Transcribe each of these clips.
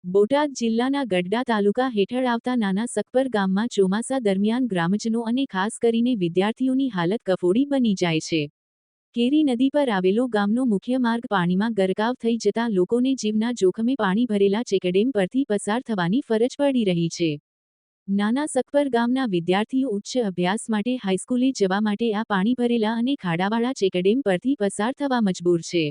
બોટાદ જિલ્લાના ગઢડા તાલુકા હેઠળ આવતા નાના સકપર ગામમાં ચોમાસા દરમિયાન ગ્રામજનો અને ખાસ કરીને વિદ્યાર્થીઓની હાલત કફોડી બની જાય છે. કેરી નદી પર આવેલો ગામનો મુખ્ય માર્ગ પાણીમાં ગરકાવ થઈ જતા લોકોને જીવના જોખમે પાણી ભરેલા ચેકડેમ પરથી પસાર થવાની ફરજ પડી રહી છે. નાના સકપર ગામના વિદ્યાર્થીઓ ઉચ્ચ અભ્યાસ માટે હાઈસ્કૂલે જવા માટે આ પાણી ભરેલા અને ખાડાવાળા ચેકડેમ પરથી પસાર થવા મજબૂર છે.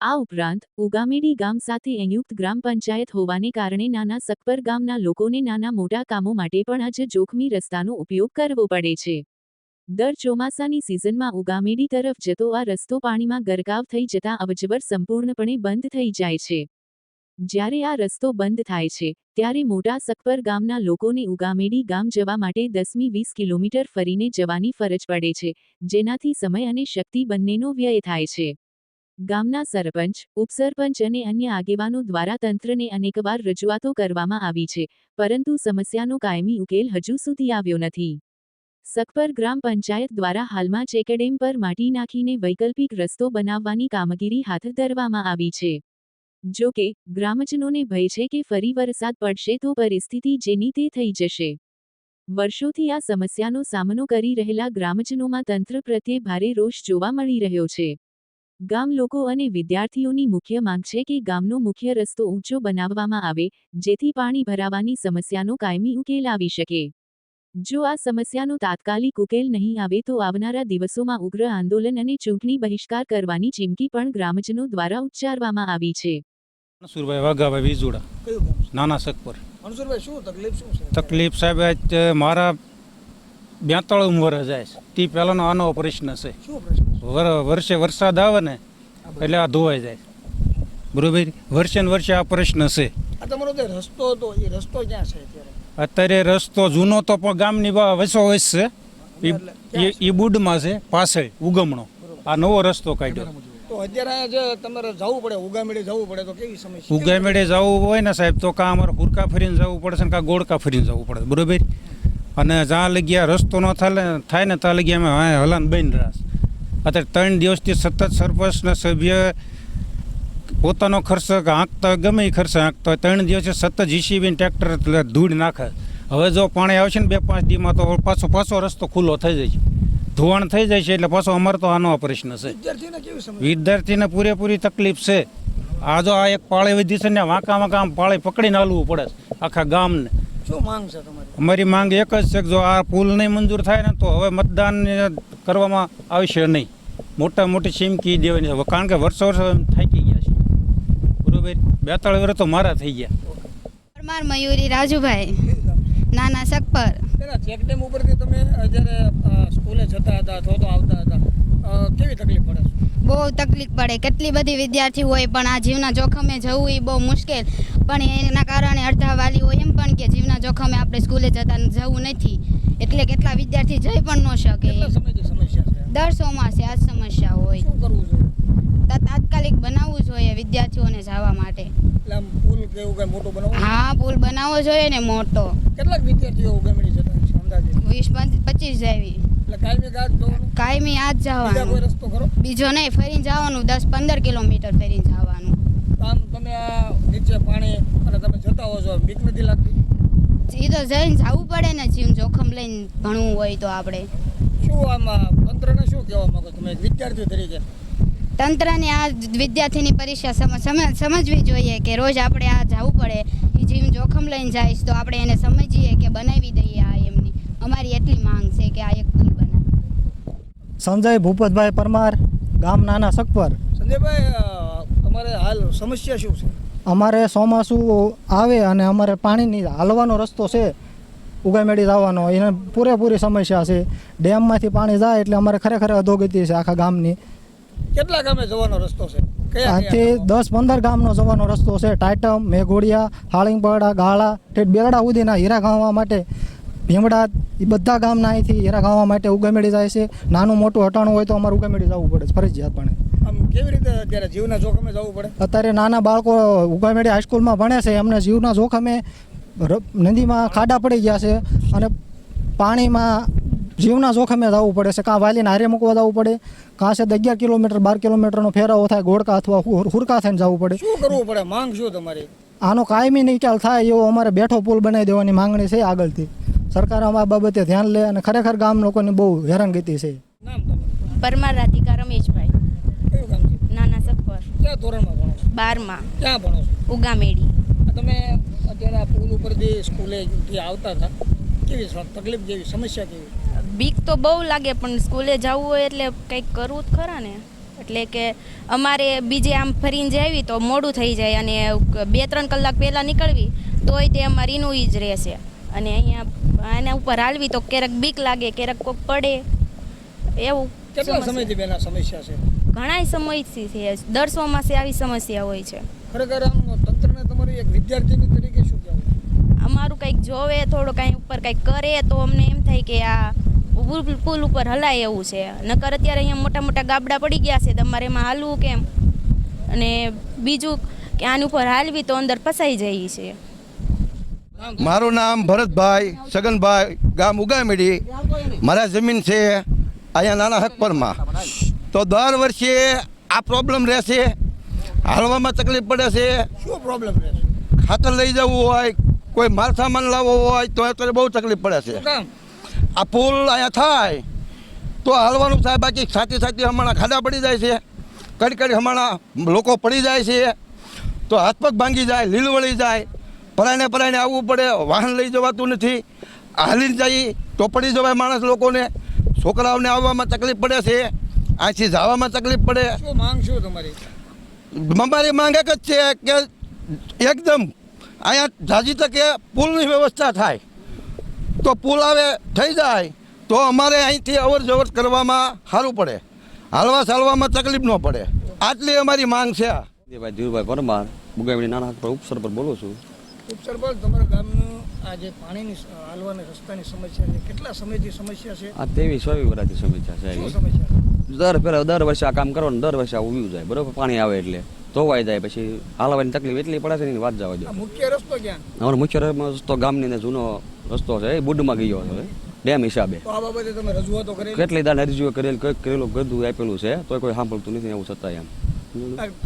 આ ઉપરાંત ઉગામેડી ગામ સાથે સંયુક્ત ગ્રામ પંચાયત હોવાને કારણે નાના સકપર ગામના લોકોને નાના મોટા કામો માટે પણ આજ જોખમી રસ્તાનો ઉપયોગ કરવો પડે છે. દર ચોમાસાની સિઝનમાં ઉગામેડી તરફ જતો આ રસ્તો પાણીમાં ગરકાવ થઈ જતા અવરજવર સંપૂર્ણપણે બંધ થઈ જાય છે. જ્યારે આ રસ્તો બંધ થાય છે ત્યારે મોટા સકપર ગામના લોકોને ઉગામેડી ગામ જવા માટે 10-20 કિલોમીટર ફરીને જવાની ફરજ પડે છે, જેનાથી સમય અને શક્તિ બંનેનો વ્યય થાય છે. ગામના સરપંચ, ઉપસરપંચ અને અન્ય આગેવાનો દ્વારા તંત્રને અનેકવાર રજૂઆતો કરવામાં આવી છે, પરંતુ સમસ્યાનો કાયમી ઉકેલ હજુ સુધી આવ્યો નથી. સકપર ગ્રામ પંચાયત દ્વારા હાલમાં ચેકડેમ પર માટી નાખીને વૈકલ્પિક રસ્તો બનાવવાની કામગીરી હાથ ધરવામાં આવી છે. જો કે, ગ્રામજનોને ભય છે કે ફરી વરસાદ પડશે તો પરિસ્થિતિ જેની તે થઈ જશે. વર્ષોથી આ સમસ્યાનો સામનો કરી રહેલા ગ્રામજનોમાં તંત્ર પ્રત્યે ભારે રોષ જોવા મળી રહ્યો છે. ગામ લોકો અને વિદ્યાર્થીઓની મુખ્ય માંગ છે કે ગામનો મુખ્ય રસ્તો ઊંચો બનાવવામાં આવે, જેથી પાણી ભરાવાની સમસ્યાનો કાયમી ઉકેલ આવી શકે. જો આ સમસ્યાનો તાત્કાલિક ઉકેલ નહીં આવે તો આવનારા દિવસોમાં ઉગ્ર આંદોલન અને ચૂંટણી બહિષ્કાર કરવાની ચીમકી પણ ગ્રામજનો દ્વારા ઉચ્ચારવામાં આવી છે. મનસુરભાઈ વાઘાભાઈ વિજોડા, નાના સકપર. મનસુરભાઈ, શું તકલીફ શું છે? તકલીફ સાહેબ મારા 42 વર્ષ જાય છે તે પહેલાંનો આનો પ્રશ્ન છે. શું પ્રશ્ન? વર્ષે વરસાદ આવે ને એટલે આ ધોવાઈ જાય, બરોબર. વર્ષે ને વર્ષે આ પ્રશ્ન છે. આ તમારો જે રસ્તો હતો એ રસ્તો ક્યાં છે અત્યારે? અત્યારે રસ્તો જૂનો તો પણ ગામની વસોવસ છે, એ બુડમાં છે, પાછળ ઉગમણો. આ નવો રસ્તો કાઢ્યો. તો અત્યારે જે તમારે જવું પડે, ઉગામેડી જવું પડે તો કેવી સમસ્યા? ઉગામેડે જવું હોય ને સાહેબ તો કાં અમારે હુરકા ફરીને જવું પડે છે ને કાં ગોળકા ફરીને જવું પડે, બરોબર. અને જ્યાં લગ્યા રસ્તો ન થાય ને ત્યાં લગ્યા અમે હલાન બની રહ્યા. અત્યારે 3 દિવસથી સતત સરપંચના સભ્ય પોતાનો ખર્ચ હાંકતા ગમે એ ખર્ચ હાંકતા 3 દિવસે સતત જીસીબી ટ્રેક્ટર ધૂળ નાખે. હવે જો પાણી આવશે ને 2-5 દીમાં તો પાછો રસ્તો ખુલ્લો થઈ જાય છે, ધોવાણ થઈ જાય છે. એટલે પાછો અમારે તો આનો પ્રશ્ન છે. વિદ્યાર્થીને પૂરેપૂરી તકલીફ છે. આ જો આ એક પાળી વધી છે ને વાંકા પાળી પકડીને હાલવું પડે આખા ગામને. શું માંગ છે તમારી? અમારી માંગ એક જ છે કે જો આ પુલ નહીં મંજૂર થાય ને તો હવે મતદાન કરવામાં આવશે નહીં. મોટી ચીમકી દેવાની છે, કારણ કે વર્ષો થાકી ગયા છે, બરોબર. 42 વર્ષ તો મારા થઈ ગયા. પરમાર મયુરી રાજુભાઈ, નાના સકપર. ચેકડેમ ઉપરથી તમે જ્યારે સ્કૂલે જતા હતા અથવા તો આવતા હતા, કેવી તકલીફ પડે? બહુ તકલીફ પડે. કેટલી બધી વિદ્યાર્થી હોય પણ આ જીવના જોખમે જવું એ બહુ મુશ્કેલ. પણ એના કારણે અડધા વાલીઓ એમ પણ કે જીવના જોખમે આપણે સ્કૂલે જવું નથી, એટલે કેટલા વિદ્યાર્થી જઈ પણ ન શકે. સમસ્યા છે દર ચોમાસે આ સમસ્યા હોય. શું કરવું જોઈએ? તાત્કાલિક બનાવવું જોઈએ વિદ્યાર્થીઓને જવા માટે. એટલે આમ પુલ કે એવું કઈ મોટું બનાવવું? હા, પુલ બનાવવો જોઈએ ને મોટો. કેટલાક વિદ્યાર્થીઓ ઉગામેડી જતા છે અંદાજે? 20-25 જેવી. એટલે કાયમી ગાજ જવાનું? કાયમી આજ બીજા કોઈ જવાનું, રસ્તો ખરો? બીજો નહીં. ફરીને જવાનું 10-15 કિલોમીટર ફરીને જવાનું. આમ તમે આ નીચે પાણી અને તમે જતા હો છો, બીક નથી લાગતી? એ તો જઈને જવું પડે ને, જીવ જોખમ લઈને ભણવું હોય તો આપણે. શું આમાં તંત્રને શું કહેવા માંગો તમે એક વિદ્યાર્થી તરીકે? તંત્રને આ વિદ્યાર્થીની પરીક્ષા સમજવી જોઈએ કે રોજ આપણે આ જવું પડે. એ જીવ જોખમ લઈને જાય તો આપણે એને સમજીએ કે બનાવી દઈએ. આ એમની અમારી એટલી માંગ છે કે આ એક પુલ બનાવે. સંજય ભૂપતભાઈ પરમાર, ગામ નાના સકપર. સંજયભાઈ, તમારે હાલ સમસ્યા શું છે? અમારે ચોમાસું આવે અને અમારે પાણીની હાલવાનો રસ્તો છે, ઉગામેડી જવાનો, એને પૂરેપૂરી સમસ્યા છે. ડેમમાંથી પાણી જાય એટલે અમારે ખરેખર અધોગતિ છે આખા ગામની. કેટલા ગામે જવાનો રસ્તો છે? આથી 10-15 ગામનો જવાનો રસ્તો છે. ટાઇટમ, મેઘોડિયા, હાળીંગપાડા, ગાળા, ઠેઠ બેગડા સુધીના હીરા ગામવા માટે, ભીમડા, એ બધા ગામના અહીંથી હીરા ગામવા માટે ઉગામેડી જાય છે. નાનું મોટું હટાણું હોય તો અમારે ઉગામેડી જવું પડે છે ફરજિયાતપણે. આમ કેવી રીતે અત્યારે જીવના જોખમે જવું પડે? અત્યારે નાના બાળકો ઉગામેડી હાઈસ્કૂલમાં ભણે છે, એમને જીવના જોખમે નદીમાં ખાડા પડી ગયા છે અને પાણીમાં જીવના જોખમે જવું પડે છે. કાં વાલીને હારે મૂકવા જવું પડે, કાં છે 11 કિલોમીટર 12 કિલોમીટરનો ફેરાવો થાય, ગોળકા અથવા હુરકા થઈને જવું પડે. શું કરવું પડે? માંગ શું તમારી? આનો કાયમી નિકાલ થાય એવો અમારે બેઠો પુલ બનાવી દેવાની માંગણી છે આગળથી. સરકાર આ બાબતે ધ્યાન લે અને ખરેખર ગામ લોકોને બહુ હેરાનગતિ છે. નામ તમારું? પરમાર રાધિકા રમેશભાઈ, કયું ગામ છે? નાના સફર, ક્યાં ધોરણમાં ભણો છો? 12માં, ક્યાં ભણો છો? ઉગામેડી. તમે અત્યારે આ પુલ ઉપરથી સ્કૂલેથી આવતા હતા, કેવી તકલીફ જેવી સમસ્યા કેવી? બીક તો બહુ લાગે, પણ સ્કૂલે જવું હોય એટલે કંઈક કરવું જ ખરા ને. એટલે કે અમારે બીજે આમ ફરીને જાવી તો મોડું થઈ જાય, અને 2-3 કલાક પહેલાં નીકળવી તોય તે અમારી નું જ રહેશે. અને અહીંયા આના ઉપર હાલવી તો ક્યારેક બીક લાગે, ક્યારેક કોક પડે એવું. કેટલા સમયથી બેન આ સમસ્યા છે? ઘણાય સમયથી છે, દર ચોમાસે આવી સમસ્યા હોય છે. ખરેખર આમ તંત્રને તમારી એક વિદ્યાર્થીની તરીકે શું કહેવું? અમારું કંઈક જોવે, થોડું કાંઈ ઉપર કંઈક કરે તો અમને એમ થાય કે આ પુલ ઉપર હલાય એવું છે. નકર અત્યારે અહીંયા મોટા મોટા ગાબડા પડી ગયા છે, તમારે એમાં હાલવું કેમ? અને બીજું કે આની ઉપર હાલવી તો અંદર ફસાઈ જાય છે. મારું નામ ભરતભાઈ સગનભાઈ, ગામ ઉગામેડી. મારા જમીન છે અહીંયા નાના હકપરમાં. તો દર વર્ષે આ પ્રોબ્લેમ રહેશે, હાલવામાં તકલીફ પડે છે. શું પ્રોબ્લેમ રહે છે? ખાતર લઈ જવું હોય, કોઈ માલ સામાન લાવવો હોય તો અત્યારે બહુ તકલીફ પડે છે. શું કામ? આ પુલ અહીંયા થાય તો હાલવાનું થાય, બાકી સાથી સાથી હમણાં ખાડા પડી જાય છે, કડી હમણાં લોકો પડી જાય છે તો હાથ પગ ભાંગી જાય, લીલ વળી જાય. પરાયણે આવવું પડે, વાહન લઈ જવાતું નથી, હાલીને જઈએ તો પડી જવાય માણસ લોકોને. છોકરાઓને આવવામાં તકલીફ પડે છે, અહીંથી જવામાં તકલીફ પડે. શું માંગ શું તમારી? અમારી માંગ એક જ છે કે એકદમ અહીંયા જાજી તકે પુલની વ્યવસ્થા થાય. તો પુલ આવે થઈ જાય તો અમારે અહીંથી અવર જવર કરવામાં સારું પડે, હાલવા ચાલવામાં તકલીફ ન પડે. આટલી અમારી માંગ છે. ભાઈ ધીરુભાઈ પરમાર, ઉગામેડી નાના હક પર ઉપસરપંચ બોલું છું. ઉપસરપંચ, તમારા ગામનું આ જે પાણીની હાલવાની રસ્તાની સમસ્યા છે, કેટલા સમયથી સમસ્યા છે? આ 23-24 વર્ષથી સમસ્યા છે. શું સમસ્યા છે? દર વર્ષે આ કામ કરો ને દર વર્ષે આવું જાય, બરોબર? પાણી આવે એટલે ધોવાઈ જાય, પછી હાલવાની તકલીફ એટલી પડે છે ને વાત જવા દો. આ મુખ્ય રસ્તો ક્યાં? અમારો મુખ્ય રસ્તો ગામની અંદર જૂનો રસ્તો છે, એ બુડમાં ગયો છે ડેમ હિસાબે. તો આ બાબતે તમે રજૂઆતો કરી? કેટલી દાન અરજીઓ કરેલું ગધું આપેલું છે તો કોઈ સાંભળતું નથી, એવું છતાં એમ.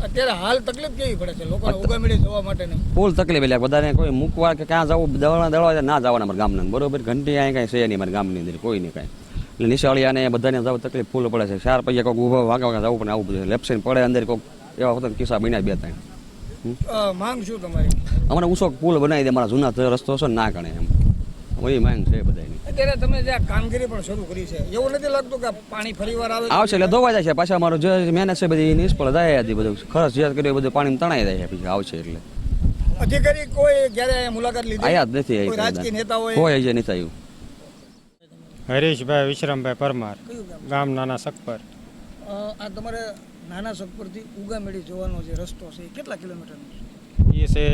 અત્યારે હાલ તકલીફ કેવી પડે છે લોકોને ઉગામેડી જવા માટે? નહીં ફૂલ તકલીફ, એટલે બધાને કોઈ મૂકવા કે ક્યાં જવું, દળવા ના જવાના અમારા ગામના, બરોબર? ઘંટી અહીંયા કાંઈ છે નહીં અમારા ગામની અંદર, કોઈ નહીં કાંઈ. એટલે નિશાળીયાને બધાને જવું તકલીફ ફૂલ પડે છે. 4 પૈયા કોઈક ઊભા વાગા જવું પણ આવું બધું લેપ્સન પડે અંદર, કોઈક એવા હોતા કિસ્સા બન્યા 2-3. માંગ શું તમારી? અમારે ઊંચો પુલ બનાવી દે, અમારા જૂના રસ્તો છે ને ના ગણે એમ, એ માંગ છે બધાની. અત્યારે તમે જે આ કામગીરી પણ શરૂ કરી છે, એવું નથી લાગતું કે પાણી ફરીવાર આવે? આવશે એટલે ધોવાઈ જાય છે, પાછા અમારો જે મહેનત છે બધી નિષ્ફળ જાય હતી, બધું ખર્ચ જે કર્યો બધું પાણીમાં તણાઈ જાય છે. પછી આવશે એટલે અધિકારી કોઈ જ્યારે મુલાકાત લીધી? આયા જ નથી, કોઈ રાજકીય નેતા હોય? કોઈ હજી નથી આવ્યું. હરીશભાઈ વિશ્રામભાઈ પરમાર, ગામ નાના સકપર. આ તમારે નાના સગપરથી ઉગામેડી જવાનો જે રસ્તો છે એ કેટલા કિલોમીટરનો? એ છે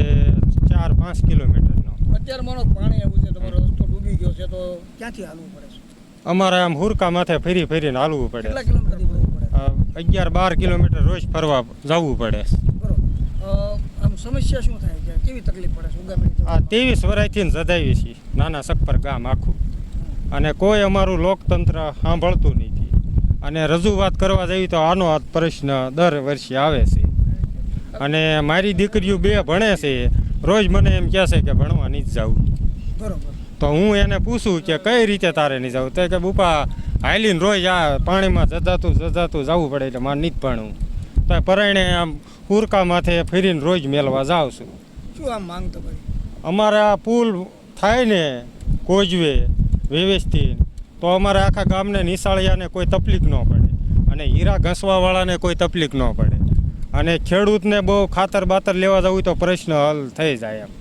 4-5 કિલોમીટરનો. અત્યારે માનો પાણી આવ્યું છે, તમારો રસ્તો ડૂબી ગયો છે, તો ક્યાંથી હાલવું પડે છે? અમારે આમ હુરકા માથે ફરીને હાલવું પડે. કેટલા કિલોમીટરથી ફરવું પડે? 11-12 કિલોમીટર રોજ ફરવા જવું પડે. બરોબર. આમ સમસ્યા શું થાય છે, કેવી તકલીફ પડે છે ઉગામેડી આ 23 વર્ષથી જદાવી છીએ નાના સકપર ગામ આખું, અને કોઈ અમારું લોકતંત્ર સાંભળતું નથી. અને રજૂઆત કરવા જઈએ તો આનો આ પ્રશ્ન દર વર્ષે આવે છે. અને મારી દીકરીઓ 2 ભણે છે, રોજ મને એમ કહે છે કે ભણવા નહીં જવું. બરોબર. તો હું એને પૂછું કે કઈ રીતે તારે નહીં જવું, તો કે બુપા હાલીને રોજ આ પાણીમાં જજાતું જવું પડે એટલે મારે નહીં ભણવું. તો પરાયણે આમ હુરકા માથે ફરીને રોજ મેળવા જાઉં છું. શું આમ માંગ તમારી? અમારે આ પુલ થાય ને કોજવે વ્યવસ્થિત, તો અમારે આખા ગામને નિશાળિયાને કોઈ તકલીફ ન પડે, અને હીરા ઘસવાવાળાને કોઈ તકલીફ ન પડે, અને ખેડૂતને બહુ ખાતર બાતર લેવા જવું તો પ્રશ્ન હલ થઈ જાય એમ.